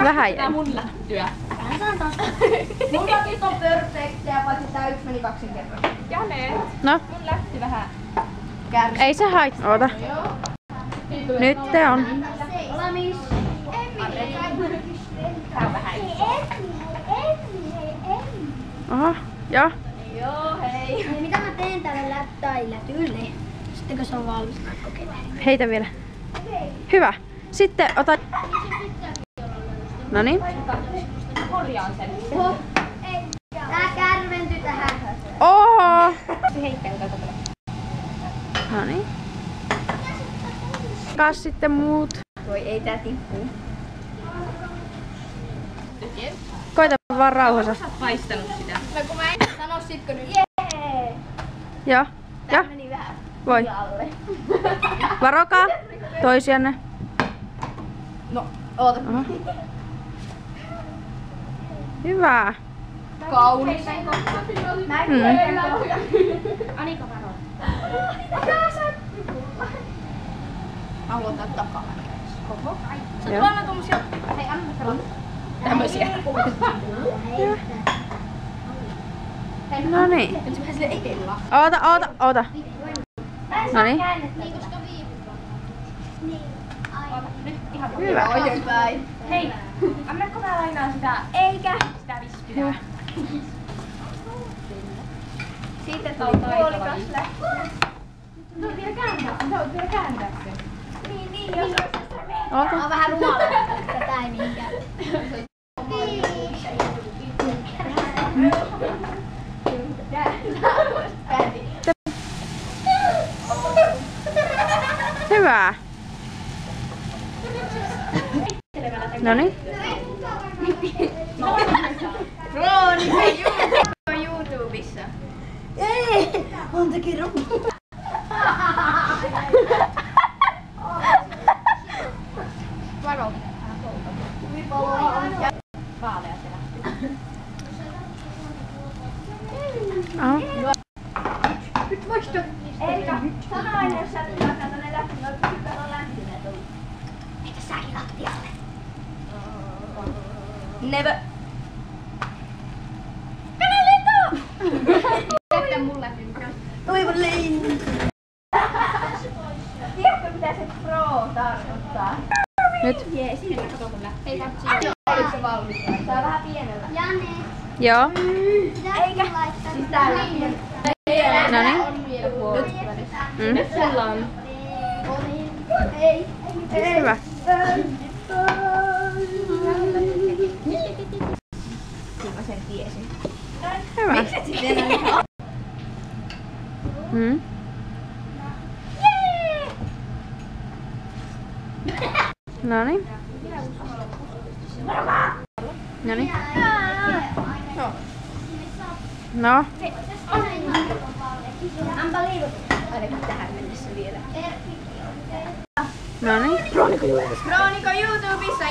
Vähän jäi. Mun lähtyä. Mulla nyt on perfectia, paitsi tää yksi meni kaksinkertaisesti. Jane, No, mun lähti vähän. ei se haittaa. Oota. Nyt te on. Valmis. Tää on vähän iso. Oho, joo. Joo, hei. Mitä mä teen tälle läppäille? Tyyli. Sitten kun se on valmis, mä kokeilen. Heitä vielä. Hyvä. Sitten ota... Noniin. Korjaan sen. Tää kärventyi tähän. Oho! Heikkää tätä tätä. Noniin. Kas sitten muut. Voi ei tää tippuu. Koita vaan rauhassa. Sä oot paistanut sitä. No kun mä en sano sitkö nyt. Jee! Joo. Tää Ja. meni vähän Voi. alle. Varokaa toisianne. No, oota. Oho. Hyvä. Kaunis. Näin Anika varo. Mä haluan tää takaa. Koko. Sä Joo. tuo aina tommosia. Hei, anna mä sanon. Tämmösiä. No niin. Nyt se vähän sille edellä. Oota. No niin. Niin, koska Nyt ihan Hyvä. Oikeinpäin. Hei, annatko mä lainaan sitä? Eikä. Sitä vispilää. Hyvä. Sitten Tää on tuli taitava puolikas viisi. lähtö. Sä voit vielä kääntää. Sä voit vielä kääntää sen. Niin, jos Oota. on vähän rumala. Tätä ei mihinkään. Hyvä. No niin. Roonika YouTubessa. Ei! Monta kerran. Varo. Vaalea se lähti. Oho. Nyt voisto. Eikä. Sano aina, jos sä tulet tänne läpi, noin pystytään olla lämpineet ollut. Eikä säkin lattialle. Never. Jättä mulle nyt. Toivon lein. Tiedätkö mitä se pro tarkoittaa? Nyt. Jee, sinne kato mulle. Hei katsi. Oliko se valmis? Tää vähän pienellä. Jane. Joo. Eikä. Siis täällä. No niin. On vielä puoli. Mm. Sulla on. Ei. Hyvä. Mä sen tiesin. Hyvä. Mm. No niin. No niin. No. Unbelievable. Ainakin tähän mennessä vielä. No niin. Roonika YouTubessa.